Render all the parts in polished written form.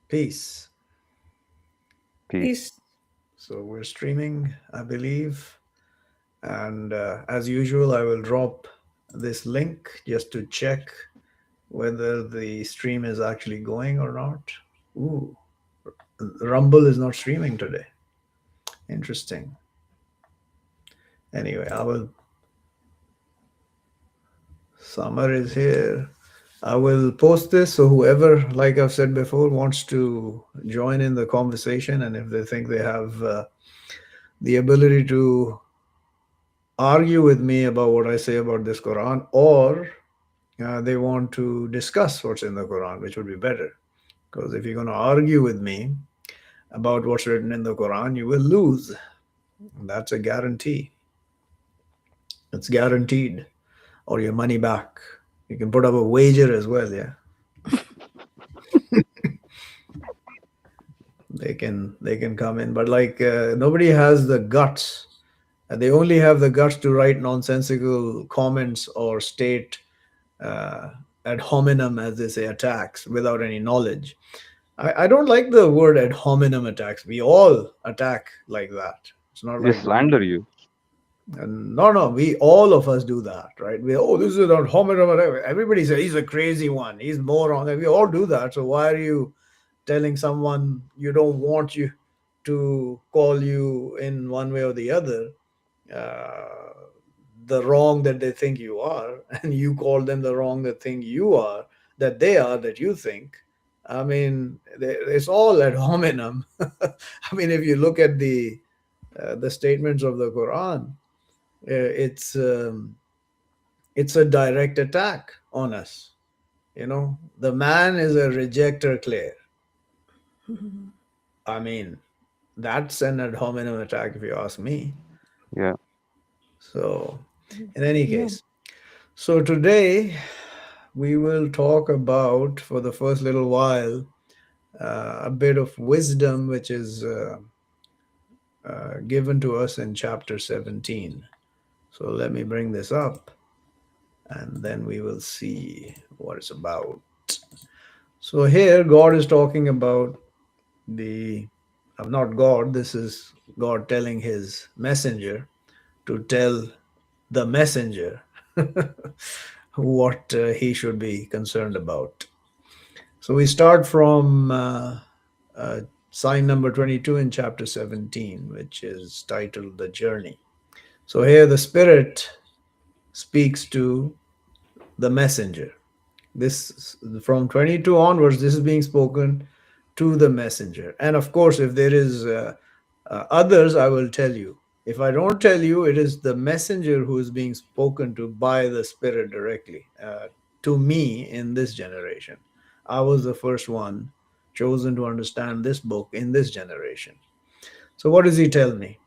Peace. Peace. Peace. So we're streaming, I believe. And as usual, I will drop this link just to check whether the stream is actually going or not. Ooh, Rumble is not streaming today. Interesting. Anyway, I will. Summer is here. I will post this so whoever, like I've said before, wants to join in the conversation, and if they think they have the ability to argue with me about what I say about this Quran, or they want to discuss what's in the Quran, which would be better. Because if you're going to argue with me about what's written in the Quran, you will lose. That's a guarantee. It's guaranteed, or your money back. You can put up a wager as well, yeah. They can come in, but like nobody has the guts. They only have the guts to write nonsensical comments or state uh, ad hominem, as they say, attacks without any knowledge. I don't like the word ad hominem attacks. We all attack like that. It's not They like slander you. no, no. We all of us do that, right? We this is ad hominem attack. Everybody says he's a crazy one. He's moron. We all do that. So why are you telling someone you don't want you to call you in one way or the other uh, the wrong that they think you are, and you call them the wrong that think you are, that they are, that you think. I mean, it's all ad hominem. I mean, if you look at the statements of the Quran, it's a direct attack on us. The man is a rejecter clear. I mean, that's an ad hominem attack if you ask me. Yeah. So, in any Yeah. case, so today we will talk about, for the first little while, a bit of wisdom which is given to us in chapter 17. So, let me bring this up and then we will see what it's about. So, here God is talking about the, not God, this is God telling his messenger to tell the messenger what he should be concerned about. So we start from uh, sign number 22 in chapter 17, which is titled The Journey. So here the Spirit speaks to the messenger. This, from 22 onwards, this is being spoken to the messenger. And of course, if there is others, I will tell you. If I don't tell you, it is the messenger who is being spoken to by the Spirit directly to me in this generation. I was the first one chosen to understand this book in this generation. So, what does he tell me?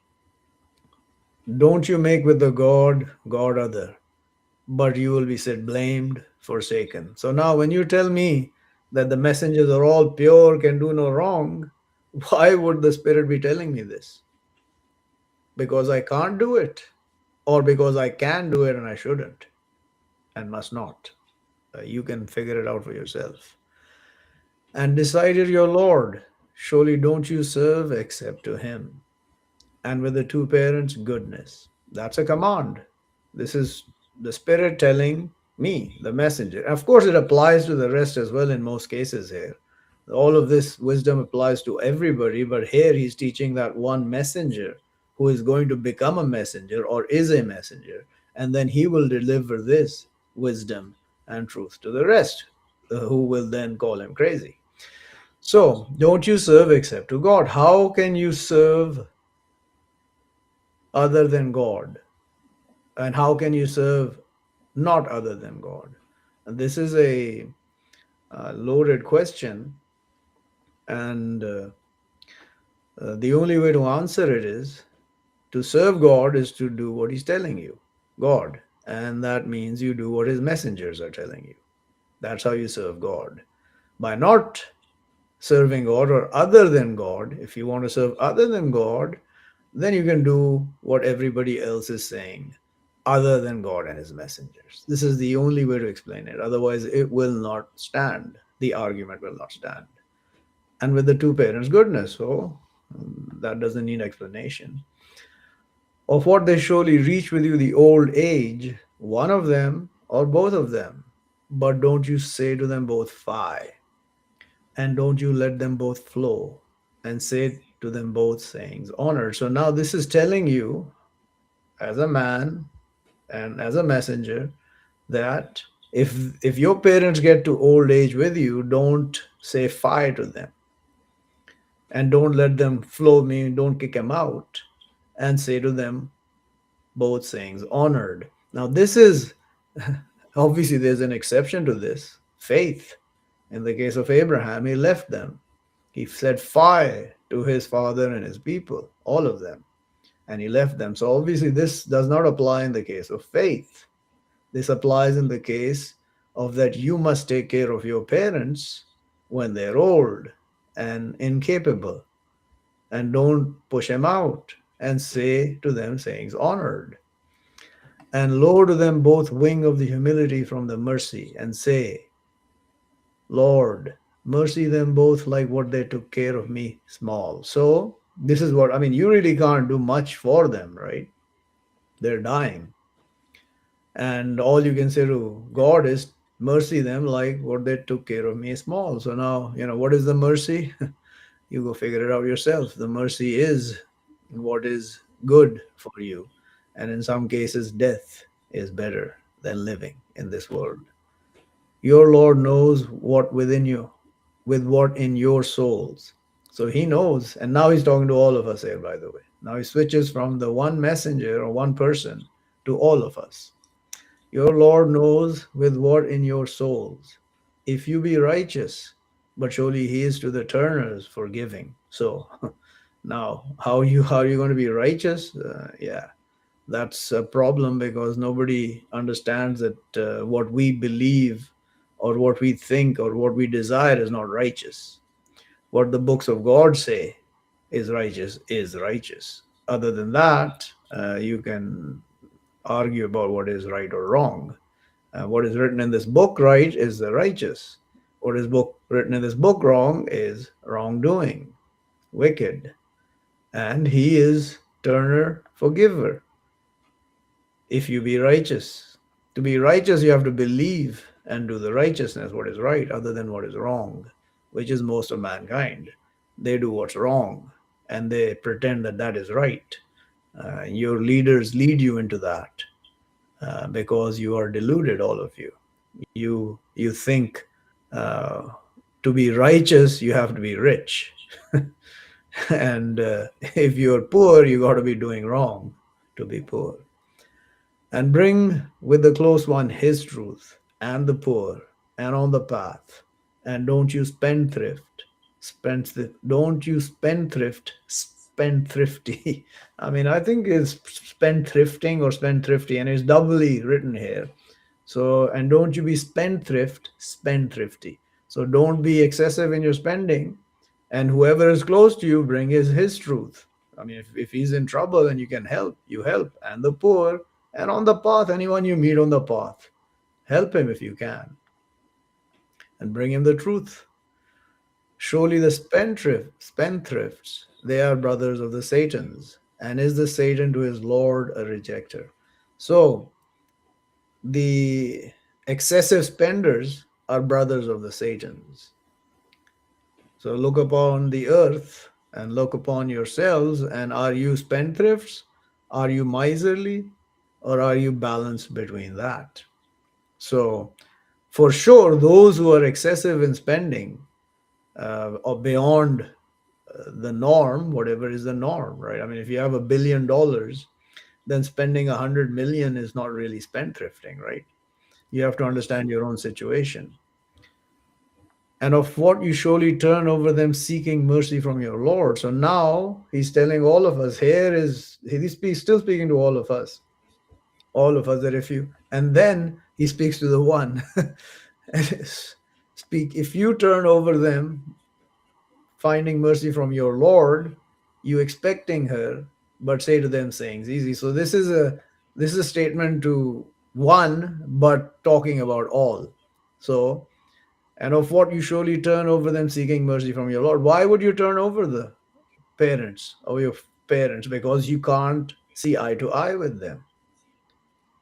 Don't you make with the God other, but you will be said blamed, forsaken. So now, when you tell me that the messengers are all pure, can do no wrong, why would the Spirit be telling me this? Because I can't do it, or because I can do it and I shouldn't and must not. You can figure it out for yourself. And decided your Lord, surely don't you serve except to him. And with the two parents, goodness. That's a command. This is the Spirit telling me, the messenger. Of course, it applies to the rest as well in most cases here. All of this wisdom applies to everybody, but here he's teaching that one messenger who is going to become a messenger or is a messenger, and then he will deliver this wisdom and truth to the rest, who will then call him crazy. So, don't you serve except to God. How can you serve other than God? And how can you serve not other than God? And this is a loaded question, and the only way to answer it is to serve God is to do what He's telling you, God. And that means you do what His messengers are telling you. That's how you serve God. By not serving God or other than God, if you want to serve other than God, then you can do what everybody else is saying, other than God and his messengers. This is the only way to explain it. Otherwise, it will not stand. The argument will not stand. and with the two parents, goodness. So that doesn't need explanation. Of what they surely reach with you the old age, one of them or both of them. But don't you say to them both, Fie, and don't you let them both flow, and say to them both sayings, Honor. So now this is telling you, as a man and as a messenger, that if your parents get to old age with you, don't say fie to them, and don't let them flow, meaning don't kick them out, and say to them both sayings, honored. Now this is obviously there's an exception to this, faith. In the case of Abraham, he left them. He said fie to his father and his people, all of them, and he left them. So obviously this does not apply in the case of faith. This applies in the case of that you must take care of your parents when they're old and incapable, and don't push them out, and say to them sayings honored, and lower to them both wing of the humility from the mercy, and say, Lord, mercy them both like what they took care of me small. So this is what I mean. You really can't do much for them, right? They're dying. And all you can say to God is, mercy them like what they took care of me small. So now, what is the mercy? You go figure it out yourself. The mercy is what is good for you. And in some cases, death is better than living in this world. Your Lord knows what within you, with what in your souls. So he knows. And now he's talking to all of us here, by the way. Now he switches from the one messenger or one person to all of us. Your Lord knows with what in your souls, if you be righteous, but surely he is to the turners forgiving. So now, how are you going to be righteous? Yeah, that's a problem, because nobody understands that what we believe or what we think or what we desire is not righteous. What the books of God say is righteous is righteous. Other than that, you can argue about what is right or wrong. What is written in this book right is the righteous. What is written in this book wrong is wrongdoing, wicked. And he is turner, forgiver. If you be righteous. To be righteous, you have to believe and do the righteousness, what is right, other than what is wrong, which is most of mankind. They do what's wrong and they pretend that that is right. Your leaders lead you into that because you are deluded, all of you. You think uh, to be righteous, you have to be rich. And if you're poor, you got to be doing wrong to be poor. And bring with the close one his truth and the poor and on the path. And don't you don't you spendthrifty. I mean, I think it's spendthrifting or spendthrifty, and it's doubly written here. So, and don't you be spendthrifty. So don't be excessive in your spending. And whoever is close to you, bring his truth. I mean, if he's in trouble and you can help, you help. And the poor, and on the path, anyone you meet on the path, help him if you can. And bring him the truth. Surely the spendthrifts, they are brothers of the Satans. And is the Satan to his Lord a rejecter? So the excessive spenders are brothers of the Satans. So look upon the earth and look upon yourselves, and are you spendthrifts? Are you miserly? Or are you balanced between that? So for sure, those who are excessive in spending or beyond the norm, whatever is the norm, right? I mean, if you have $1 billion, then spending 100 million is not really spendthrifting, right? You have to understand your own situation. And of what you surely turn over them, seeking mercy from your Lord. So now he's telling all of us, he's still speaking to all of us, that and then he speaks to the one, speak, if you turn over them, finding mercy from your Lord, you expecting her, but say to them sayings easy. So this is a statement to one, but talking about all. So, And of what you surely turn over them seeking mercy from your Lord. Why would you turn over the parents or your parents? Because you can't see eye to eye with them.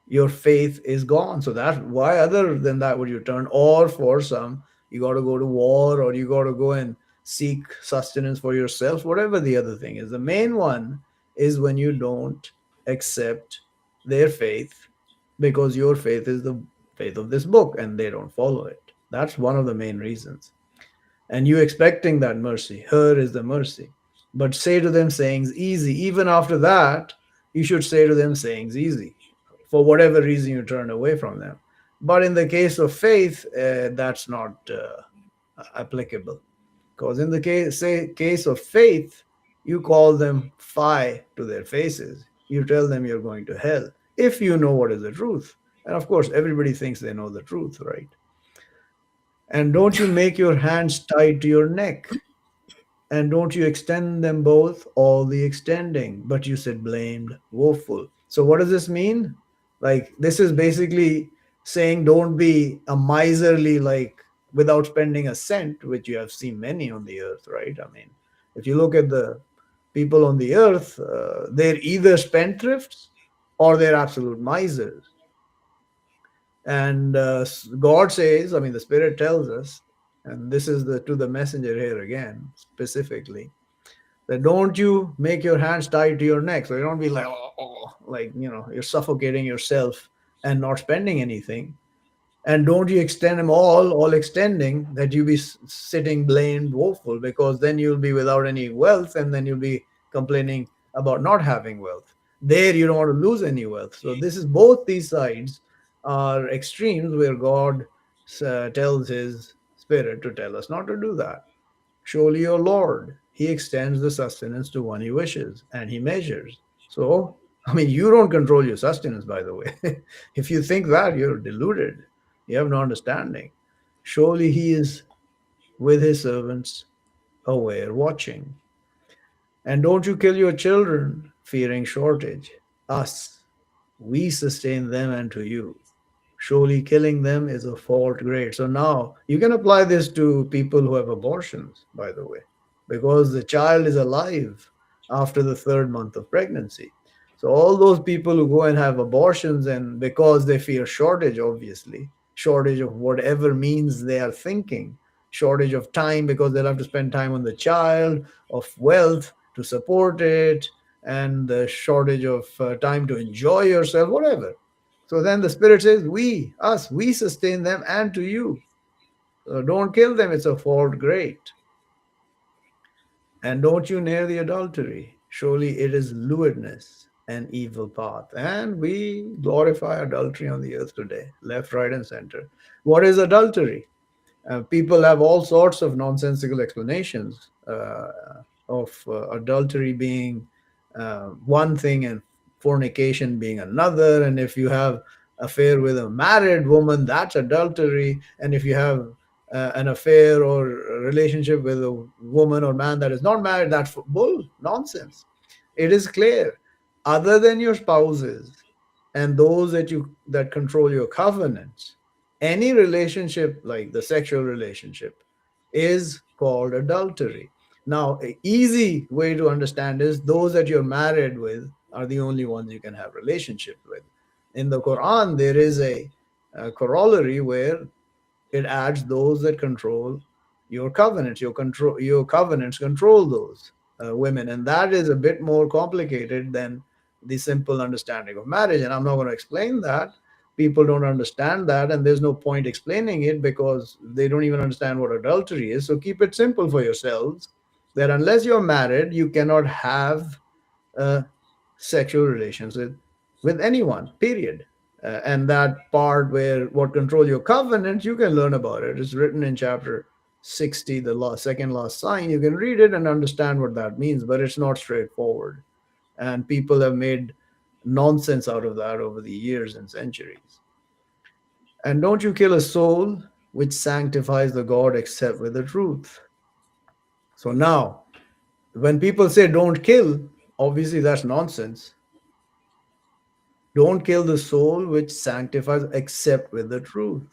Your faith is gone. So that's why, other than that, would you turn? Or for some, you got to go to war, or you got to go and seek sustenance for yourself, whatever the other thing is. The main one is when you don't accept their faith, because your faith is the faith of this book and they don't follow it. That's one of the main reasons. And you expecting that mercy, her is the mercy. But say to them sayings easy. Even after that, you should say to them sayings easy, for whatever reason you turn away from them. But in the case of faith, that's not applicable. Because in the case of faith, you call them fie to their faces. You tell them you're going to hell if you know what is the truth. And of course, everybody thinks they know the truth, right? And don't you make your hands tied to your neck, and don't you extend them both, all the extending, but you said blamed, woeful. So what does this mean? Like, this is basically saying don't be a miserly, like, without spending a cent, which you have seen many on the earth, right? I mean, if you look at the people on the earth, they're either spendthrifts or they're absolute misers. And God says, I mean, the Spirit tells us, and this is the to the messenger here again specifically, that don't you make your hands tied to your neck, so you don't be like, like, you're suffocating yourself and not spending anything. And don't you extend them all extending, that you be sitting blamed woeful, because then you'll be without any wealth, and then you'll be complaining about not having wealth. There you don't want to lose any wealth. So this is, both these sides are extremes where God tells his Spirit to tell us not to do that. Surely your Lord, he extends the sustenance to one he wishes, and he measures. So, I mean, you don't control your sustenance, by the way. If you think that, you're deluded. You have no understanding. Surely he is with his servants, aware, watching. And don't you kill your children, fearing shortage. Us, we sustain them and to you. Surely killing them is a fault great. So now you can apply this to people who have abortions, by the way, because the child is alive after the third month of pregnancy. So all those people who go and have abortions, and because they fear shortage, obviously, shortage of whatever means they are thinking, shortage of time because they'll have to spend time on the child, of wealth to support it, and the shortage of time to enjoy yourself, whatever. So then the Spirit says, we sustain them and to you. So don't kill them, it's a fault great. And don't you near the adultery. Surely it is lewdness and evil path. And we glorify adultery on the earth today, left, right, and center. What is adultery? People have all sorts of nonsensical explanations of adultery being one thing and fornication being another. And if you have affair with a married woman, that's adultery. And if you have an affair or a relationship with a woman or man that is not married, that's bull nonsense. It is clear, other than your spouses and those that control your covenants, any relationship like the sexual relationship is called adultery. Now, an easy way to understand is those that you're married with are the only ones you can have relationship with. In the Quran, there is a corollary where it adds those that control your covenants. Your covenants control those women, and that is a bit more complicated than the simple understanding of marriage. And I'm not going to explain that. People don't understand that, and there's no point explaining it because they don't even understand what adultery is. So keep it simple for yourselves, that unless you're married, you cannot have sexual relations with anyone, period. And that part where what control your covenant, you can learn about it. It's written in chapter 60, the second last sign. You can read it and understand what that means, but it's not straightforward. And people have made nonsense out of that over the years and centuries. And don't you kill a soul which sanctifies the God except with the truth. So now, when people say don't kill, obviously that's nonsense. Don't kill the soul which sanctifies except with the truth.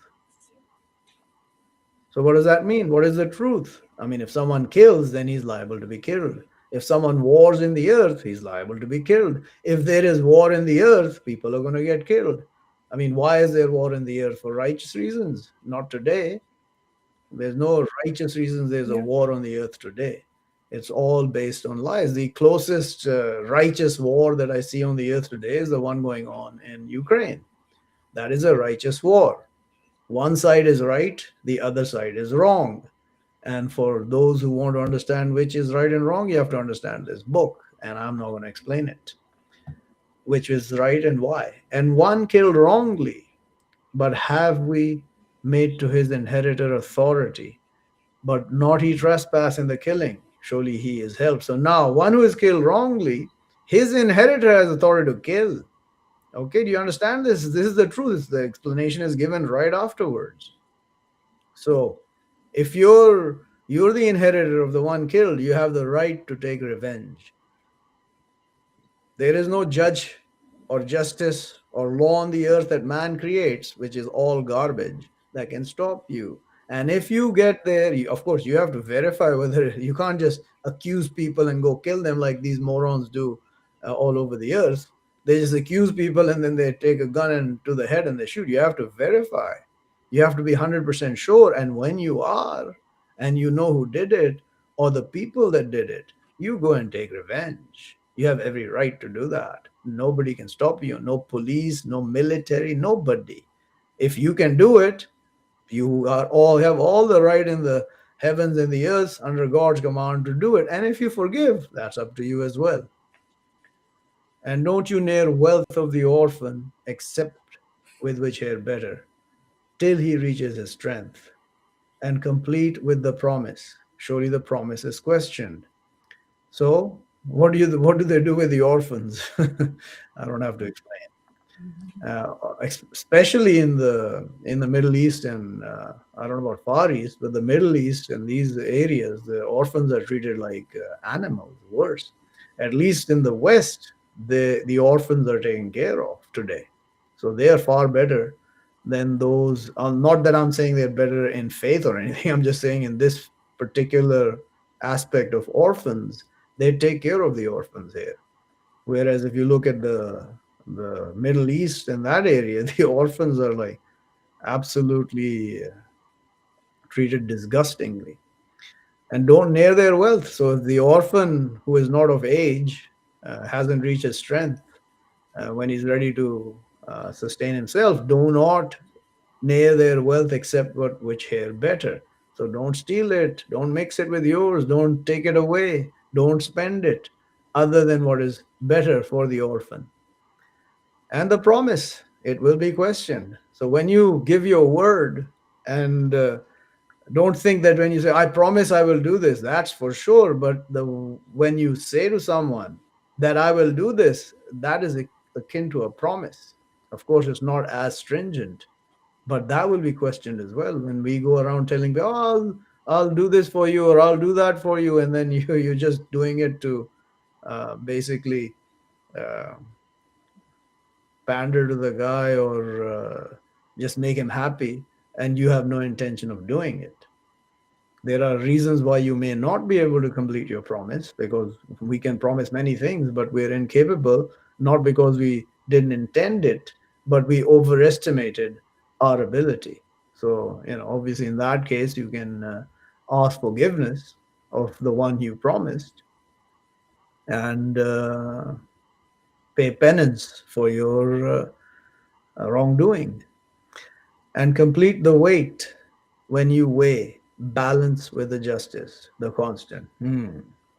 So what does that mean? What is the truth? I mean, if someone kills, then he's liable to be killed. If someone wars in the earth, he's liable to be killed. If there is war in the earth, people are going to get killed. I mean, why is there war in the earth? For righteous reasons. Not today. There's no righteous reasons there's a Yeah. war on the earth today. It's all based on lies. The closest righteous war that I see on the earth today is the one going on in Ukraine. That is a righteous war. One side is right, the other side is wrong. And for those who want to understand which is right and wrong, you have to understand this book. And I'm not going to explain it, which is right and why. And one killed wrongly, but have we made to his inheritor authority? But not he trespass in the killing. Surely he is helped. So now, one who is killed wrongly, his inheritor has authority to kill. Okay, do you understand this? This is the truth. The explanation is given right afterwards. So, if you're the inheritor of the one killed, you have the right to take revenge. There is no judge or justice or law on the earth that man creates, which is all garbage, that can stop you. And if you get there, of course, you have to verify whether you can't just accuse people and go kill them like these morons do all over the earth. They just accuse people and then they take a gun and to the head and they shoot. You have to verify. You have to be 100% sure. And when you are, and you know who did it or the people that did it, you go and take revenge. You have every right to do that. Nobody can stop you. No police, no military, nobody. If you can do it, you have all the right in the heavens and the earth under God's command to do it. And if you forgive, that's up to you as well. And don't you near wealth of the orphan, except with which hair better, till he reaches his strength, and complete with the promise. Surely the promise is questioned. So what do they do with the orphans? I don't have to explain. Especially in the Middle East and I don't know about Far East, but the Middle East and these areas, the orphans are treated like animals. Worse, at least in the West, the orphans are taken care of today, so they are far better than those. Not that I'm saying they're better in faith or anything. I'm just saying in this particular aspect of orphans, they take care of the orphans here. Whereas if you look at the Middle East and that area, the orphans are like absolutely treated disgustingly and don't near their wealth. So if the orphan who is not of age hasn't reached his strength when he's ready to sustain himself, do not near their wealth except which hair better. So don't steal it, don't mix it with yours, don't take it away, don't spend it other than what is better for the orphan. And the promise, it will be questioned. So when you give your word and don't think that when you say, I promise I will do this, that's for sure. But when you say to someone that I will do this, that is akin to a promise. Of course, it's not as stringent, but that will be questioned as well when we go around telling people, oh, I'll do this for you or I'll do that for you. And then you're just doing it to basically pander to the guy or just make him happy, and you have no intention of doing it. There are reasons why you may not be able to complete your promise, because we can promise many things, but we're incapable, not because we didn't intend it, but we overestimated our ability. So, obviously, in that case, you can ask forgiveness of the one you promised and pay penance for your wrongdoing, and complete the weight when you weigh, balance with the justice, the constant.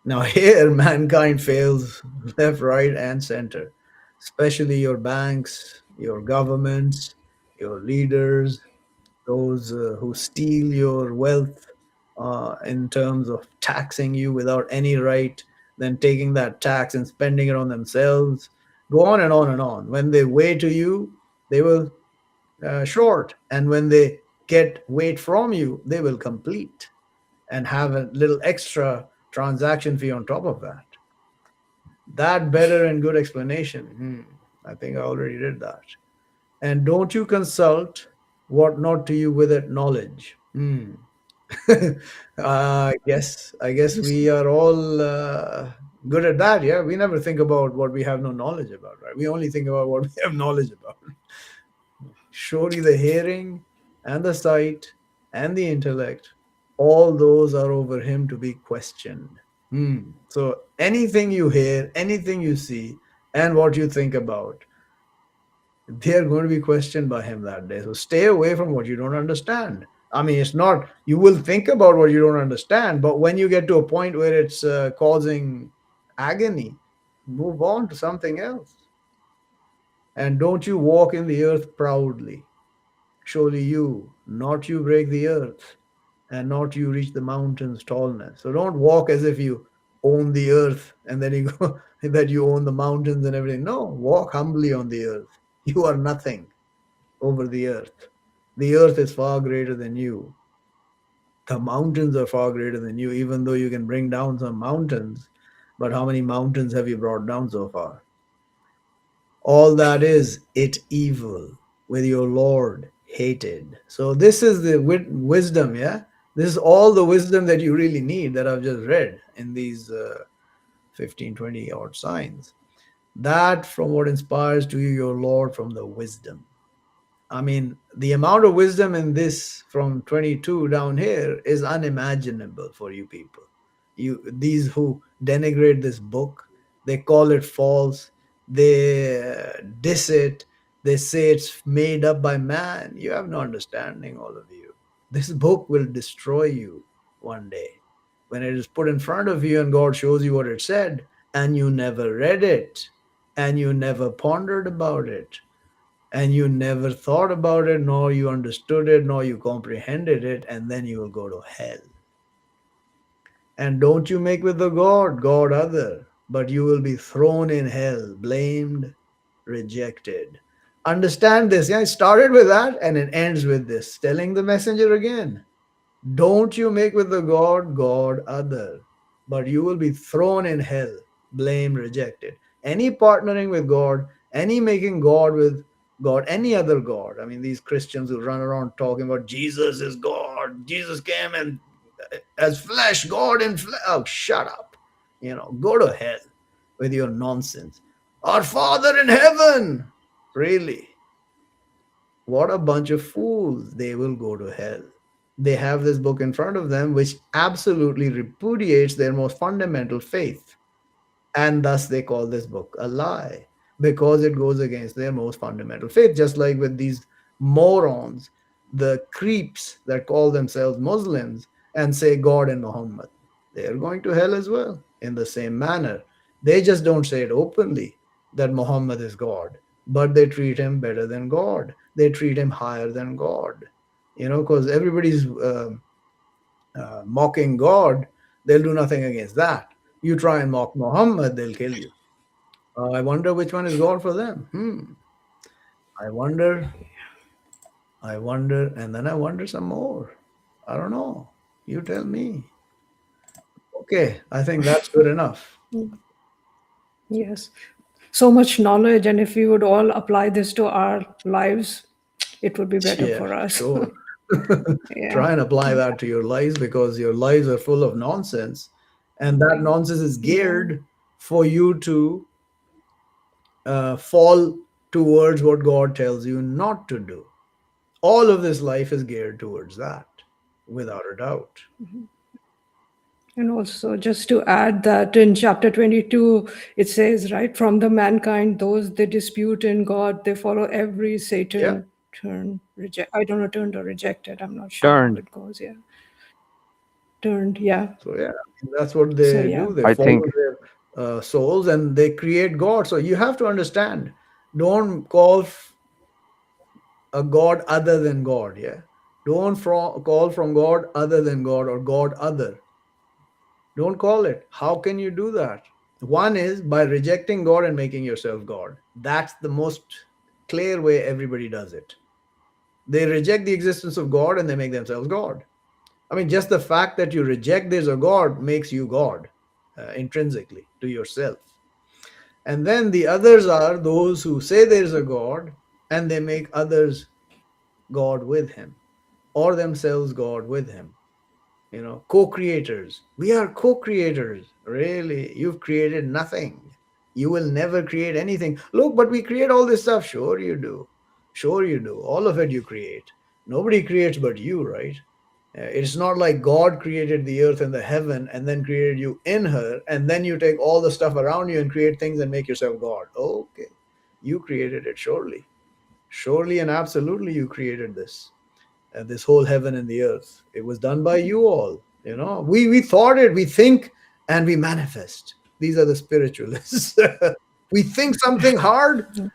Now, here mankind fails left, right, and center, especially your banks, your governments, your leaders, those who steal your wealth in terms of taxing you without any right, then taking that tax and spending it on themselves. Go on and on and on. When they weigh to you, they will short, and when they get weight from you, they will complete and have a little extra transaction fee on top of that. That better and good explanation. I think I already did that. And don't you consult what not to you with it knowledge. I guess we are all good at that. Yeah, we never think about what we have no knowledge about, right? We only think about what we have knowledge about. Surely the hearing and the sight and the intellect, all those are over him to be questioned. So anything you hear, anything you see, and what you think about, they are going to be questioned by him that day. So stay away from what you don't understand. I mean, it's not, you will think about what you don't understand, but when you get to a point where it's causing agony, move on to something else. And don't you walk in the earth proudly. Surely you, not you break the earth, and not you reach the mountain's tallness. So don't walk as if you own the earth and then you go that you own the mountains and everything. No, walk humbly on the earth. You are nothing over the earth. The earth is far greater than you. The mountains are far greater than you, even though you can bring down some mountains. But how many mountains have you brought down so far? All that is it evil with your Lord hated. So this is the wisdom, yeah? This is all the wisdom that you really need that I've just read in these 15, 20 odd signs. That from what inspires to you your Lord from the wisdom. I mean, the amount of wisdom in this from 22 down here is unimaginable for you people. These who denigrate this book, they call it false, they diss it, they say it's made up by man. You have no understanding, all of you. This book will destroy you one day. When it is put in front of you and God shows you what it said, and you never read it, and you never pondered about it, and you never thought about it, nor you understood it, nor you comprehended it, and then you will go to hell. And don't you make with the God other, but you will be thrown in hell, blamed, rejected. Understand this. Yeah, it started with that and it ends with this, telling the messenger again, don't you make with the God other, but you will be thrown in hell, blamed, rejected. Any partnering with God, any making God with God, any other God. I mean, these Christians who run around talking about Jesus is God, Jesus came and as flesh, God in flesh. Oh, shut up. Go to hell with your nonsense. Our Father in heaven. Really? What a bunch of fools. They will go to hell. They have this book in front of them which absolutely repudiates their most fundamental faith. And thus they call this book a lie because it goes against their most fundamental faith. Just like with these morons, the creeps that call themselves Muslims and say God and Muhammad, they are going to hell as well in the same manner. They just don't say it openly that Muhammad is God, but they treat him better than God. They treat him higher than God. Because everybody's mocking God, they'll do nothing against that. You try and mock Muhammad, they'll kill you. I wonder which one is God for them. I wonder, and then I wonder some more. I don't know. You tell me. Okay, I think that's good enough. Yes. So much knowledge, and if we would all apply this to our lives, it would be better for Yeah, us. sure. Yeah. Try and apply that to your lives because your lives are full of nonsense, and that nonsense is geared for you to fall towards what God tells you not to do. All of this life is geared towards that, without a doubt. And also, just to add that in chapter 22, it says, right, from the mankind, those they dispute in God, they follow every Satan Yeah. turn, reject. I don't know, turned or rejected. I'm not sure how Turned. it goes. Yeah. Turned. Yeah. So yeah, that's what So, they yeah. do. They I follow think their souls and they create God. So you have to understand. Don't call a God other than God. Yeah. Don't call from God other than God or God other. Don't call it. How can you do that? One is by rejecting God and making yourself God. That's the most clear way everybody does it. They reject the existence of God and they make themselves God. I mean, just the fact that you reject there's a God makes you God intrinsically to yourself. And then the others are those who say there's a God and they make others God with him or themselves God with him. Co-creators. We are co-creators. Really? You've created nothing. You will never create anything. Look, but we create all this stuff. Sure you do. Sure you do. All of it you create. Nobody creates but you, right? It's not like God created the earth and the heaven and then created you in her, and then you take all the stuff around you and create things and make yourself God. Okay. You created it, surely. Surely and absolutely you created this whole heaven and the earth. It was done by you all. We thought it, we think, and we manifest. These are the spiritualists. We think something hard,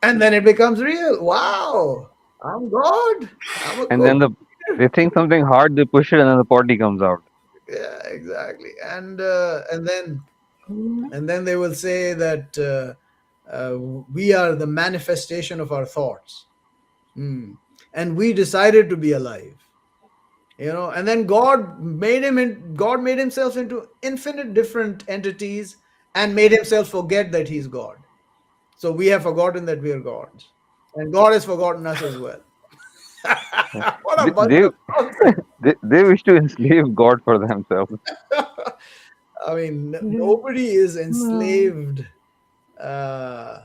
and then it becomes real. Wow, I'm God. I'm a And then cook. they think something hard, they push it, and then the potty comes out. Yeah, exactly. And then they will say that we are the manifestation of our thoughts. Hmm. And we decided to be alive. And then God made himself into infinite different entities and made himself forget that he's God. So we have forgotten that we are gods, and God has forgotten us as well. Yeah. What a They, bunch they, of nonsense. they wish to enslave God for themselves. I mean, Yeah. nobody is No. enslaved uh,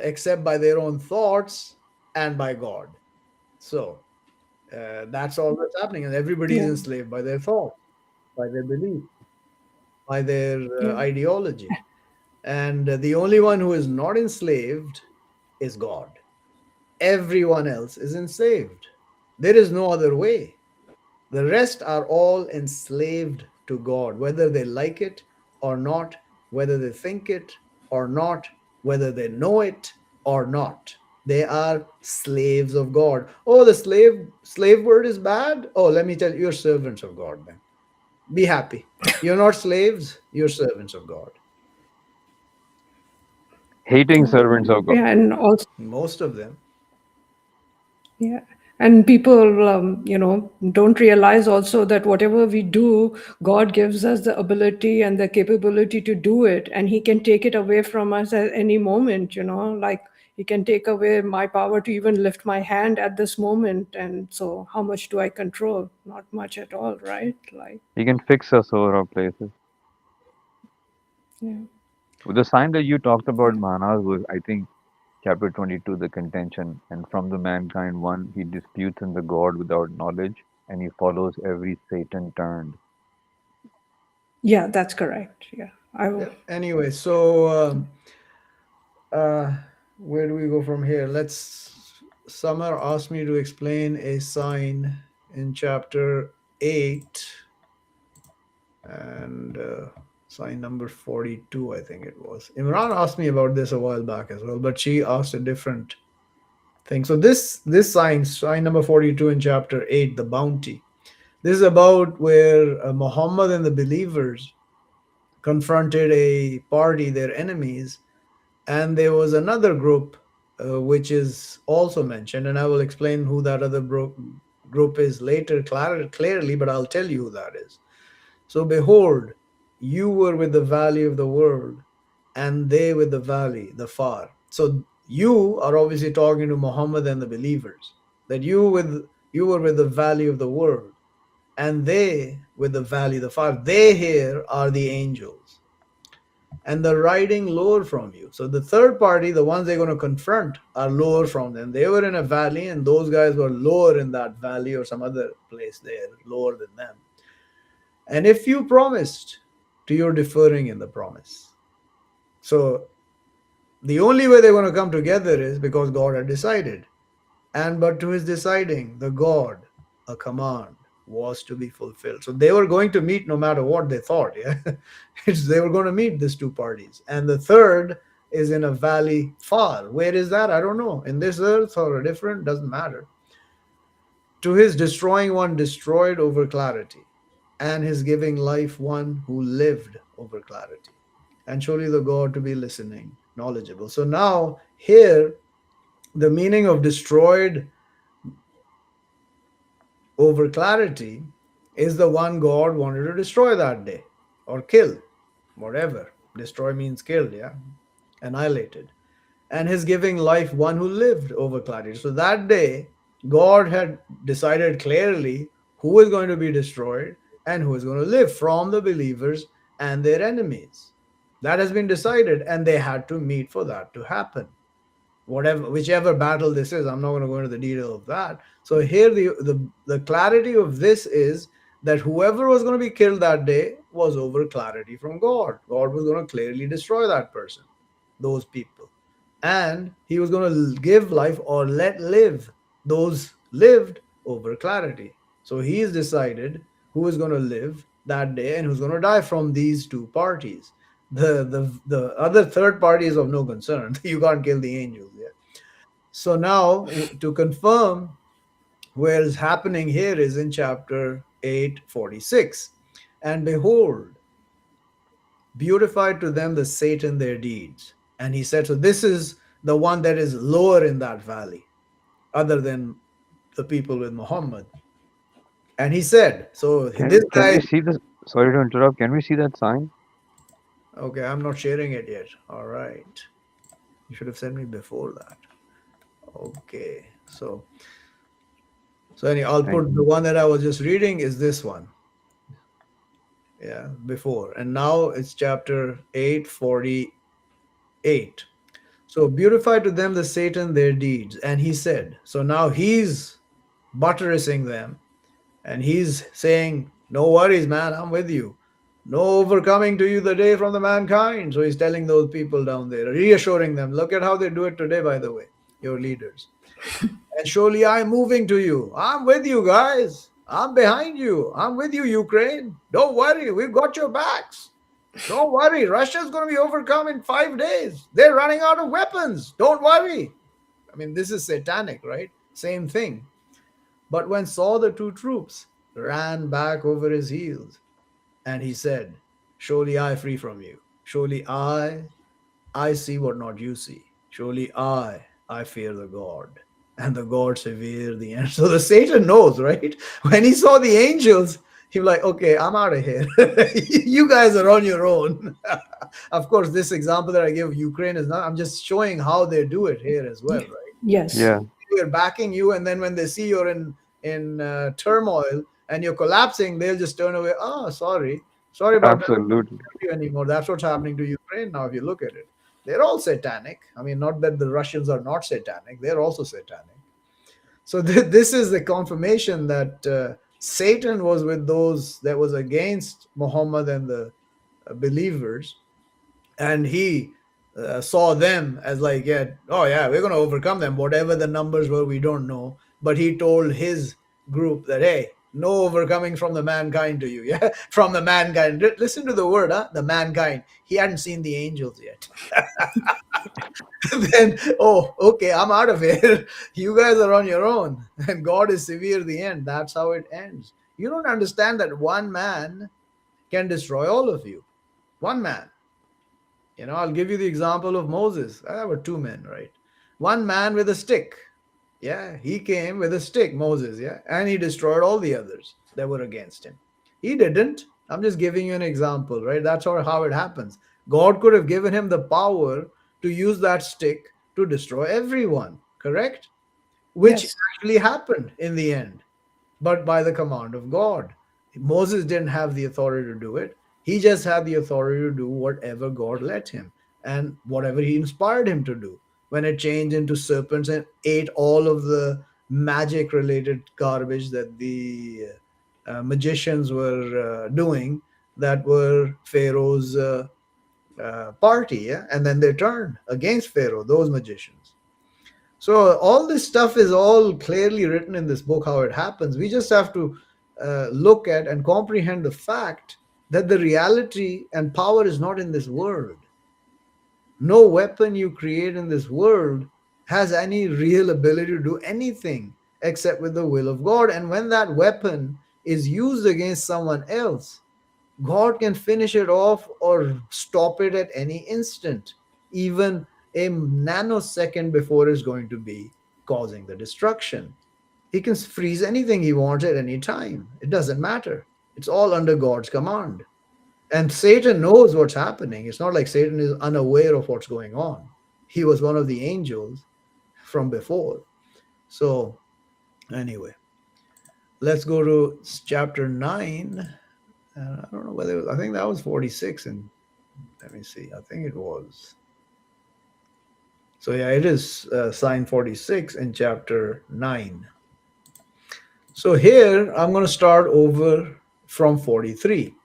except by their own thoughts and by God. So that's all that's happening, and everybody is Yeah. enslaved by their thoughts, by their belief, by their Yeah. ideology. And the only one who is not enslaved is God. Everyone else is enslaved. There is no other way. The rest are all enslaved to God, whether they like it or not, whether they think it or not, whether they know it or not. They are slaves of God. Oh, the slave word is bad. Oh, let me tell you, you're servants of God then. Be happy. You're not slaves, you're servants of God. Hating Yeah. servants of God. Yeah. And also, Most of them. yeah. And people, don't realize also that whatever we do, God gives us the ability and the capability to do it, and He can take it away from us at any moment. Like He can take away my power to even lift my hand at this moment. And so, how much do I control? Not much at all, right? Like, He can fix us over our places. yeah, The sign that you talked about, yeah, Manas, was, I think, chapter 22, the contention. And from the mankind one, he disputes in the God without knowledge, and he follows every Satan turned. yeah, that's correct. Yeah, I will. Yeah. Anyway, so uh, where do we go from here? Summer asked me to explain a sign in chapter 8 and sign number 42, I think it was. Imran asked me about this a while back as well, but she asked a different thing. So this sign number 42 in chapter 8, the bounty. This is about where Muhammad and the believers confronted a party, their enemies, and there was another group which is also mentioned, and I will explain who that other group is later clearly, but I'll tell you who that is. So behold, you were with the valley of the world, and they with the valley, the far. So you are obviously talking to Muhammad and the believers, that you were with the valley of the world, and they with the valley, the far. They here are the angels, and the riding lower from you. So the third party, the ones they're going to confront, are lower from them. They were in a valley, and those guys were lower in that valley or some other place there, lower than them. And if you promised, to your deferring in the promise. So the only way they're going to come together is because God had decided. And but to his deciding, the God, a command was to be fulfilled. So they were going to meet no matter what they thought. Yeah. They were going to meet these two parties. And the third is in a valley far. Where is that? I don't know. In this earth or a different, doesn't matter. To his destroying one destroyed over clarity, and his giving life one who lived over clarity. And surely the God to be listening, knowledgeable. So now here, the meaning of destroyed over clarity is the one God wanted to destroy that day or kill, whatever. Destroy means killed, yeah, annihilated. And his giving life one who lived over clarity. So that day, God had decided clearly who is going to be destroyed and who is going to live from the believers and their enemies. That has been decided, and they had to meet for that to happen. Whatever, whichever battle this is, I'm not going to go into the detail of that. So here, the clarity of this is that whoever was going to be killed that day was over clarity from God. God was going to clearly destroy that person, those people, and He was going to give life or let live those lived over clarity. So He has decided who is going to live that day and who's going to die from these two parties. The other third party is of no concern. You can't kill the angels. Yeah. So now to confirm where is happening here is in chapter 8:46. And behold, beautified to them the Satan their deeds. And he said, so this is the one that is lower in that valley, other than the people with Muhammad. And he said, so this Can guy, we see this? Sorry to interrupt. Can we see that sign? okay, I'm not sharing it yet. All right. You should have sent me before that. Okay. So anyway, I'll Thank put the you. one that I was just reading is this one. Yeah, before. And now it's chapter 8:48. So beautify to them the Satan their deeds. And he said, so now he's buttressing them and he's saying, no worries, man, I'm with you. No overcoming to you the day from the mankind. So he's telling those people down there, reassuring them, look at how they do it today, by the way, your leaders. And surely I'm moving to you. I'm with you guys. I'm behind you. I'm with you, Ukraine. Don't worry. We've got your backs. Don't worry. Russia's going to be overcome in 5 days. They're running out of weapons. Don't worry. I mean, this is satanic, right? Same thing. But when Saul the two troops ran back over his heels, and he said, surely I free from you. Surely I see what not you see. Surely I fear the God, and the God severe the end. So the Satan knows, right? When he saw the angels, he was like, okay, I'm out of here. You guys are on your own. Of course, this example that I give of Ukraine is not, I'm just showing how they do it here as well, right? Yes. Yeah, They're backing you, and then when they see you're in turmoil and you're collapsing, they'll just turn away. Oh, sorry about that. absolutely. You anymore. That's what's happening to Ukraine now. If you look at it, they're all satanic. I mean, not that the Russians are not satanic; they're also satanic. So this is the confirmation that Satan was with those that was against Muhammad and the believers, and he saw them as like, yeah, oh yeah, we're going to overcome them, whatever the numbers were, we don't know. But he told his group that, hey, no overcoming from the mankind to you. Yeah, from the mankind. Listen to the word, huh? The mankind. He hadn't seen the angels yet. Then, oh, okay, I'm out of here. You guys are on your own, and God is severe the end. That's how it ends. You don't understand that one man can destroy all of you. One man. I'll give you the example of Moses. There were two men, right? One man with a stick. Yeah, he came with a stick, Moses, yeah, and he destroyed all the others that were against him. He didn't. I'm just giving you an example, right? That's how it happens. God could have given him the power to use that stick to destroy everyone, correct? Which Yes. actually happened in the end, but by the command of God. Moses didn't have the authority to do it. He just had the authority to do whatever God let him and whatever he inspired him to do. When it changed into serpents and ate all of the magic related garbage that the magicians were doing, that were Pharaoh's party, yeah? And then they turned against Pharaoh, those magicians. So all this stuff is all clearly written in this book, how it happens. We just have to look at and comprehend the fact that the reality and power is not in this world. No weapon you create in this world has any real ability to do anything except with the will of God. And when that weapon is used against someone else, God can finish it off or stop it at any instant, even a nanosecond before it's going to be causing the destruction. He can freeze anything he wants at any time. It doesn't matter. It's all under God's command. And Satan knows what's happening. It's not like Satan is unaware of what's going on. He was one of the angels from before. So, anyway. let's go to chapter 9. I don't know whether I think that was 46. And let me see. I think it was. So, yeah, it is sign 46 in chapter 9. So, here I'm going to start over from 43.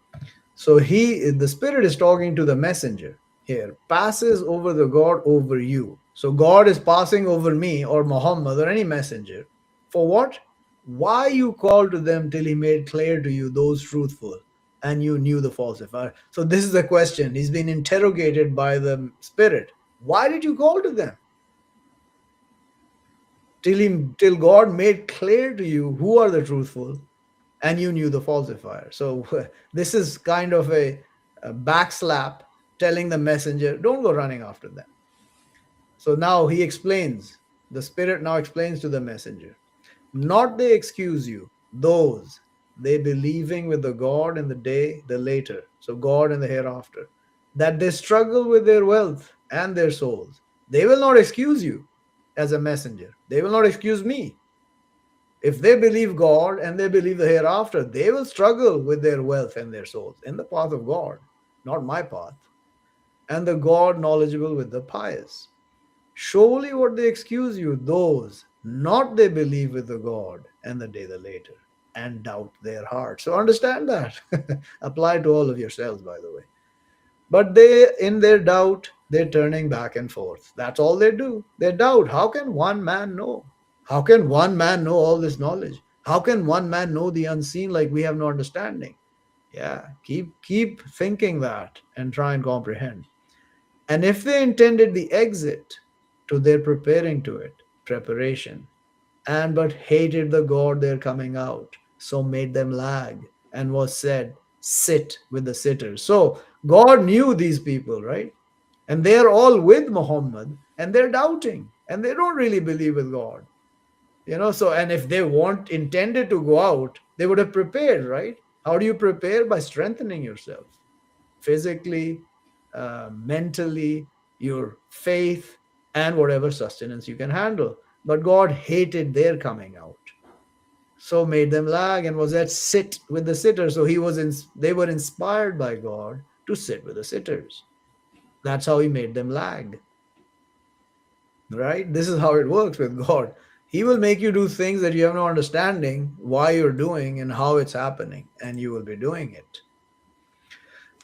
So, the Spirit is talking to the messenger here, passes over the God over you. So, God is passing over me or Muhammad or any messenger. For what? Why you called to them till he made clear to you those truthful and you knew the falsifier. So, this is the question. He's been interrogated by the Spirit. Why did you call to them? Till God made clear to you who are the truthful and you knew the falsifier. So this is kind of a backslap telling the messenger, don't go running after them. So now he explains, the Spirit now explains to the messenger, not they excuse you, those they believing with the God in the day, the later, so God in the hereafter, that they struggle with their wealth and their souls. They will not excuse you as a messenger. They will not excuse me. If they believe God and they believe the hereafter, they will struggle with their wealth and their souls in the path of God, not my path. And the God knowledgeable with the pious. Surely what they excuse you, those not they believe with the God and the day the later, and doubt their heart. So understand that. Apply to all of yourselves, by the way. But they, in their doubt, they're turning back and forth. That's all they do. They doubt. How can one man know? How can one man know all this knowledge? How can one man know the unseen like we have no understanding? Yeah, keep thinking that and try and comprehend. And if they intended the exit to their preparing to it, preparation, and but hated the God they're coming out, so made them lag, and was said, sit with the sitters. So God knew these people, right? And they're all with Muhammad and they're doubting and they don't really believe with God. So and if they want intended to go out, they would have prepared, right? How do you prepare? By strengthening yourself physically, mentally, your faith, and whatever sustenance you can handle. But God hated their coming out, so made them lag and was at sit with the sitters. So they were inspired by God to sit with the sitters. That's how he made them lag. Right? This is how it works with God. He will make you do things that you have no understanding why you're doing and how it's happening, and you will be doing it.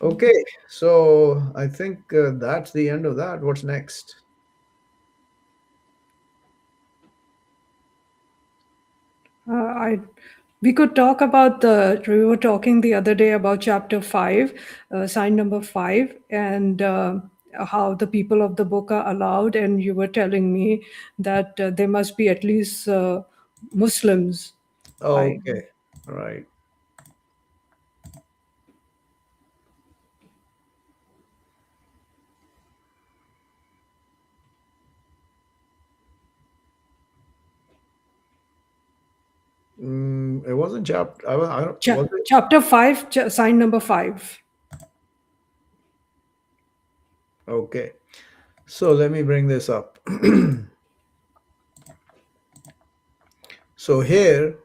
Okay, so I think that's the end of that. What's next? I we could talk about we were talking the other day about chapter 5, sign number 5, and how the people of the book are allowed, and you were telling me that there must be at least Muslims. Okay, right. It wasn't chapter. I don't, was it? Chapter 5, sign number 5. Okay, so let me bring this up. So here,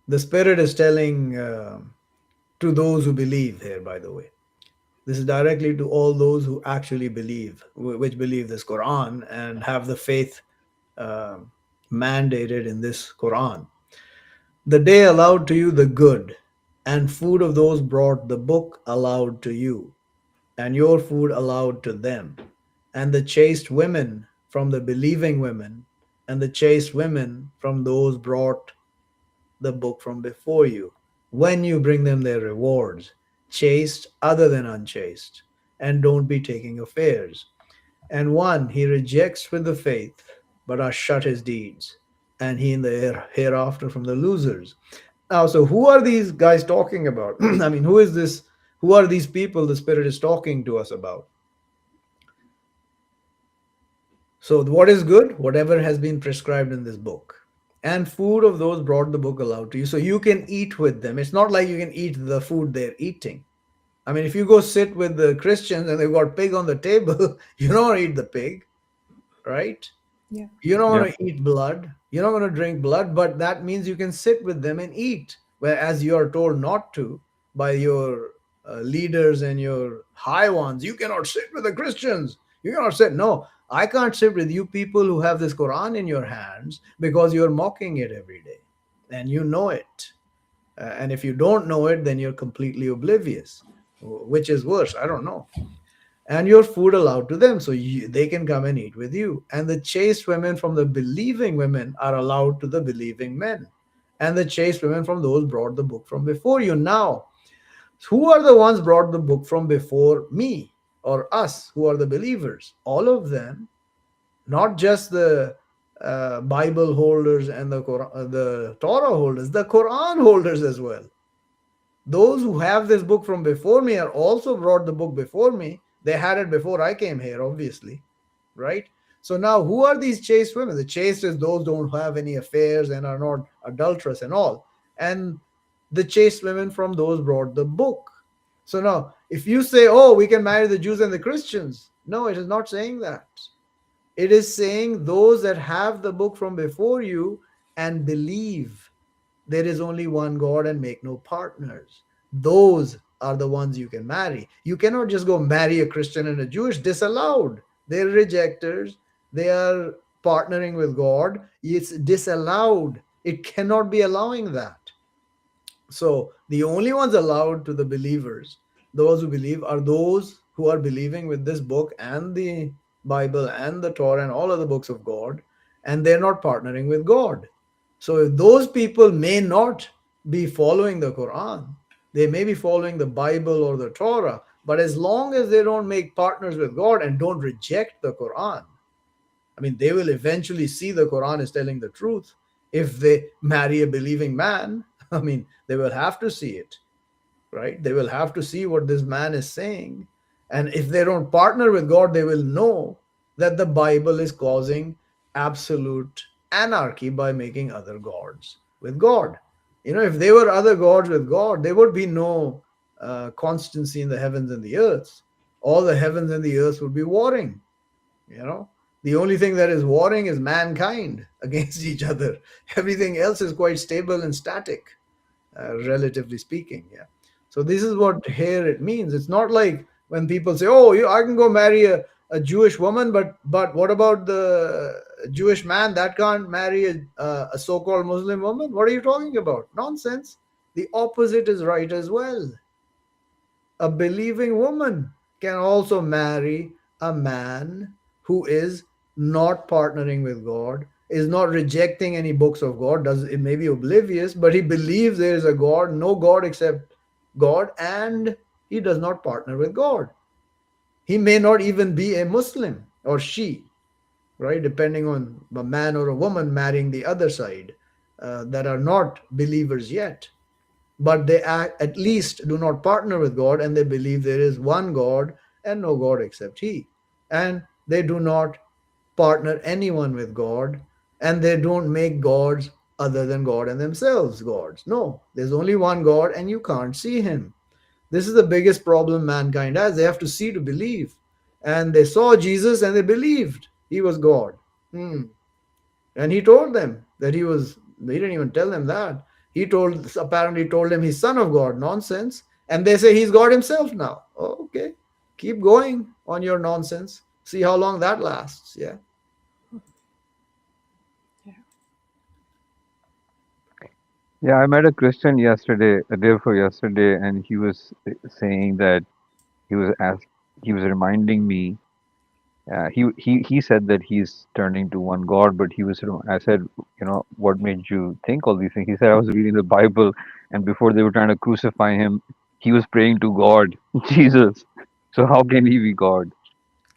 the Spirit is telling to those who believe here, by the way. This is directly to all those who actually believe, which believe this Quran and have the faith uh, mandated in this Quran. The day allowed to you the good, and food of those brought the book allowed to you, and your food allowed to them, and the chaste women from the believing women, and the chaste women from those brought the book from before you, when you bring them their rewards, chaste other than unchaste, and don't be taking affairs. And one he rejects with the faith, but are shut his deeds, and he in the hereafter from the losers. Now, so who are these guys talking about? I mean, who is this? Who are these people the Spirit is talking to us about? So, what is good? Whatever has been prescribed in this book. And food of those brought the book allowed to you. So, you can eat with them. It's not like you can eat the food they're eating. I mean, if you go sit with the Christians and they've got pig on the table, you don't want to eat the pig, right? Yeah. You don't Yeah. want to eat blood. You're not going to drink blood, but that means you can sit with them and eat, whereas you are told not to by your leaders and your high ones. You cannot sit with the Christians. You cannot sit. No, I can't sit with you people who have this Quran in your hands because you're mocking it every day and you know it. And if you don't know it, then you're completely oblivious, which is worse. I don't know. And your food allowed to them, so they can come and eat with you. And the chaste women from the believing women are allowed to the believing men, and the chaste women from those brought the book from before you. Now, who are the ones brought the book from before me or us, who are the believers? All of them, not just the Bible holders and the Torah holders, the Quran holders as well. Those who have this book from before me are also brought the book before me. They had it before I came here, obviously, right? So now, who are these chaste women? The chaste is those don't have any affairs and are not adulterous and all. And the chaste women from those brought the book. So now, if you say, oh, we can marry the Jews and the Christians, no, it is not saying that. It is saying those that have the book from before you and believe there is only one God and make no partners. Those are the ones you can marry. You cannot just go marry a Christian and a Jewish, disallowed. They're rejectors. They are partnering with God. It's disallowed. It cannot be allowing that. So the only ones allowed to the believers, those who believe, are those who are believing with this book and the Bible and the Torah and all other books of God, and they're not partnering with God. So if those people may not be following the Quran, they may be following the Bible or the Torah, but as long as they don't make partners with God and don't reject the Quran, I mean, they will eventually see the Quran is telling the truth. If they marry a believing man, I mean, they will have to see it, right? They will have to see what this man is saying. And if they don't partner with God, they will know that the Bible is causing absolute anarchy by making other gods with God. You know, if they were other gods with God, there would be no constancy in the heavens and the earth. All the heavens and the earth would be warring, you know. The only thing that is warring is mankind against each other. Everything else is quite stable and static, relatively speaking. Yeah. So this is what here it means. It's not like when people say, "Oh, I can go marry a Jewish woman, but what about the Jewish man that can't marry a so-called Muslim woman?" What are you talking about? Nonsense. The opposite is right as well. A believing woman can also marry a man who is not partnering with God, is not rejecting any books of God, does it may be oblivious, but he believes there is a God, no God except God, and he does not partner with God. He may not even be a Muslim, or she, right? Depending on a man or a woman marrying the other side, that are not believers yet, but they at least do not partner with God, and they believe there is one God and no God except He. And they do not partner anyone with God, and they don't make gods other than God and themselves gods. No, there's only one God, and you can't see Him. This is the biggest problem mankind has. They have to see to believe. And they saw Jesus and they believed He was God. And He told them that He didn't even tell them that. Apparently told them He's Son of God. Nonsense. And they say He's God Himself now. Oh, okay. Keep going on your nonsense. See how long that lasts. Yeah. Yeah, I met a Christian yesterday, a day before yesterday, and he was saying that he was reminding me. He said that he's turning to one God, but I said, what made you think all these things? He said, I was reading the Bible, and before they were trying to crucify him, he was praying to God, Jesus. So how can he be God?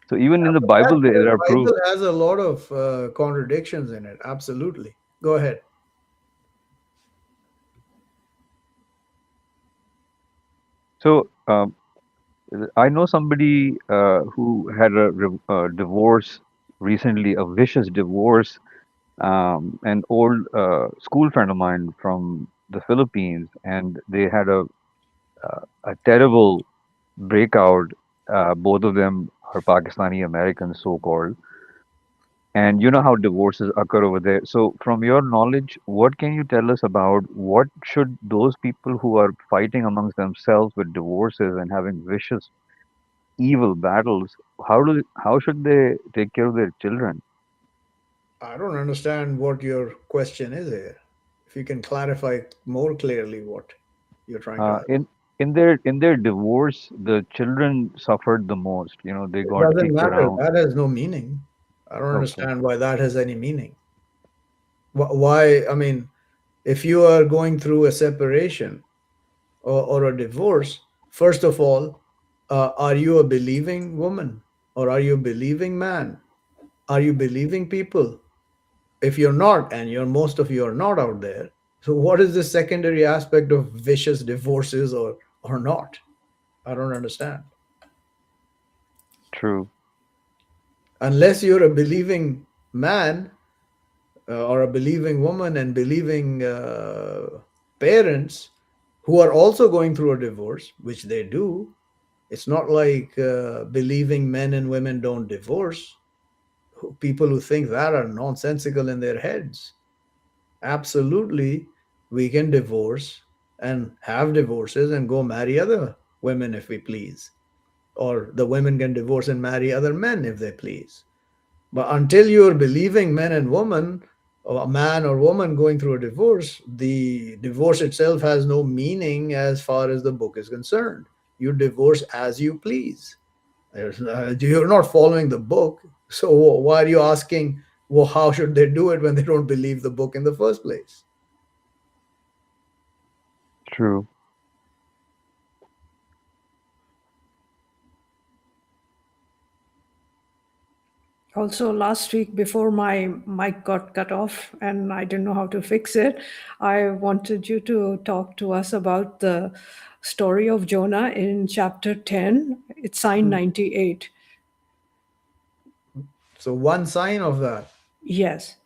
So even in the Bible, The there are proof. Bible has a lot of contradictions in it. Absolutely. Go ahead. So I know somebody who had a divorce recently, a vicious divorce. An old school friend of mine from the Philippines, and they had a terrible breakout. Both of them are Pakistani Americans, so called. And you know how divorces occur over there. So, from your knowledge, what can you tell us about what should those people who are fighting amongst themselves with divorces and having vicious, evil battles, how should they take care of their children? I don't understand what your question is here. If you can clarify more clearly what you're trying to Uh, ask. in in their divorce, the children suffered the most. You know, they It got doesn't kicked matter. around. That has no meaning. I don't Okay, understand why that has any meaning. Why? I mean, if you are going through a separation or a divorce, first of all, are you a believing woman or are you a believing man? Are you believing people? If you're not, and you're most of you are not out there, so what is the secondary aspect of vicious divorces or not? I don't understand. true. Unless you're a believing man or a believing woman and believing parents who are also going through a divorce, which they do. It's not like believing men and women don't divorce. People who think that are nonsensical in their heads. Absolutely, we can divorce and have divorces and go marry other women if we please. Or the women can divorce and marry other men if they please. But until you're believing men and women, or a man or woman going through a divorce, the divorce itself has no meaning as far as the book is concerned. You divorce as you please. You're not following the book. So why are you asking, well, how should they do it when they don't believe the book in the first place? True. Also, last week, before my mic got cut off and I didn't know how to fix it, I wanted you to talk to us about the story of Jonah in chapter 10. It's sign 98. So one sign of that. Yes.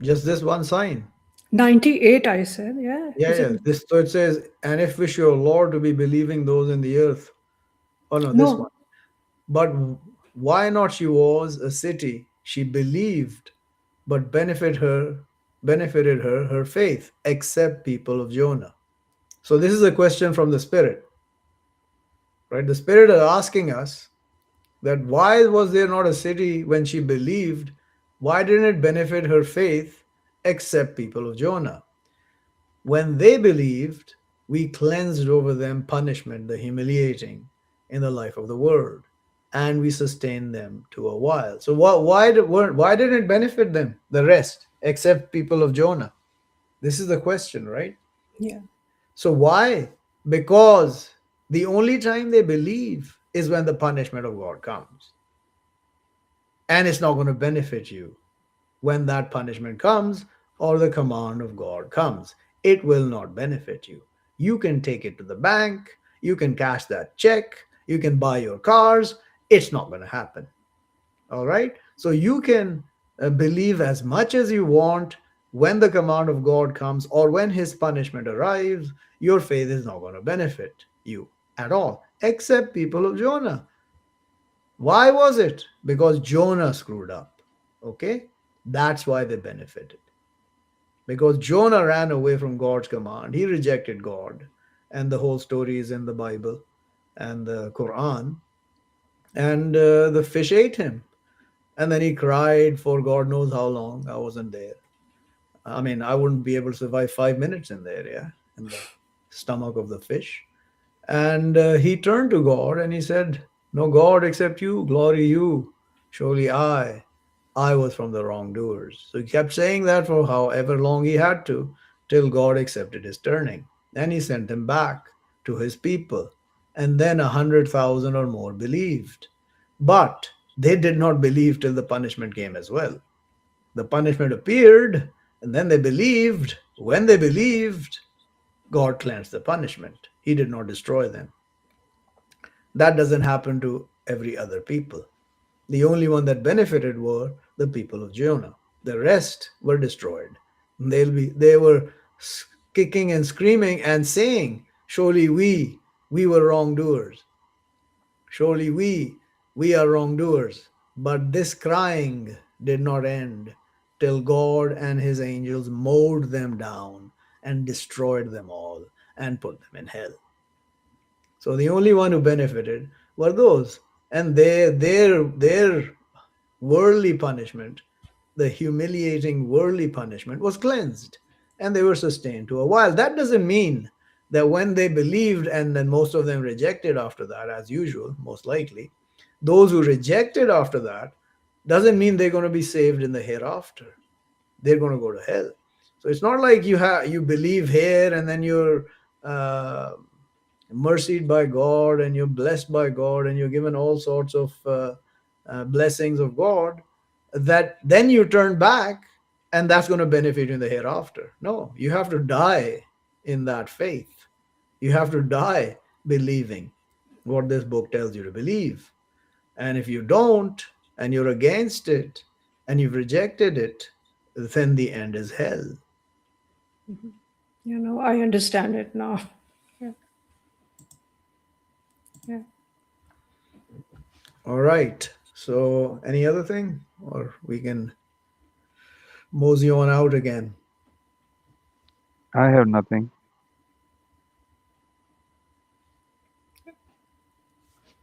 Just this one sign. 98, I said. Yeah. Yeah, Is it? yeah. This so it says, and if wish your Lord to be believing those in the earth. Oh no, this one. No. But why not she was a city she believed, but benefited her her faith, except people of Jonah. So this is a question from the Spirit, right? The Spirit is asking us that why was there not a city when she believed? Why didn't it benefit her faith except people of Jonah? When they believed, we cleansed over them punishment, the humiliating in the life of the world, and we sustained them to a while. So why didn't it benefit them, the rest, except people of Jonah? This is the question, right? Yeah. So why? Because the only time they believe is when the punishment of God comes. And it's not going to benefit you when that punishment comes or the command of God comes. It will not benefit you. You can take it to the bank, you can cash that check, you can buy your cars. It's not going to happen. All right. So you can believe as much as you want. When the command of God comes or when his punishment arrives, your faith is not going to benefit you at all, except people of Jonah. Why was it? Because Jonah screwed up. Okay? That's why they benefited. Because Jonah ran away from God's command. He rejected God. And the whole story is in the Bible and the Quran. And the fish ate him. And then he cried for God knows how long. I wasn't there. I mean, I wouldn't be able to survive 5 minutes in there, yeah, in the stomach of the fish. And he turned to God and he said, no God except you, glory you. Surely I was from the wrongdoers. So he kept saying that for however long he had to, till God accepted his turning. Then he sent him back to his people. And then 100,000 or more believed. But they did not believe till the punishment came as well. The punishment appeared, and then they believed. When they believed, God cleansed the punishment. He did not destroy them. That doesn't happen to every other people. The only one that benefited were the people of Jonah. The rest were destroyed. They were kicking and screaming and saying, "Surely we were wrongdoers. Surely we are wrongdoers." But this crying did not end till God and his angels mowed them down and destroyed them all and put them in hell. So the only one who benefited were those, and their worldly punishment, the humiliating worldly punishment, was cleansed, and they were sustained to a while. That doesn't mean that when they believed, and then most of them rejected after that, as usual, most likely, those who rejected after that, doesn't mean they're going to be saved in the hereafter. They're going to go to hell. So it's not like you believe here and then you're mercied by God and you're blessed by God and you're given all sorts of blessings of God, that then you turn back and that's going to benefit you in the hereafter. No, you have to die in that faith. You have to die believing what this book tells you to believe. And if you don't, and you're against it, and you've rejected it, then the end is hell. I understand it now. Yeah. Yeah. All right. So, any other thing? Or we can mosey on out again. I have nothing.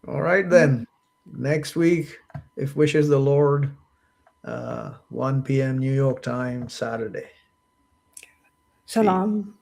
All right, then. Next week, if wishes the Lord, 1 p.m. New York time, Saturday. Salam.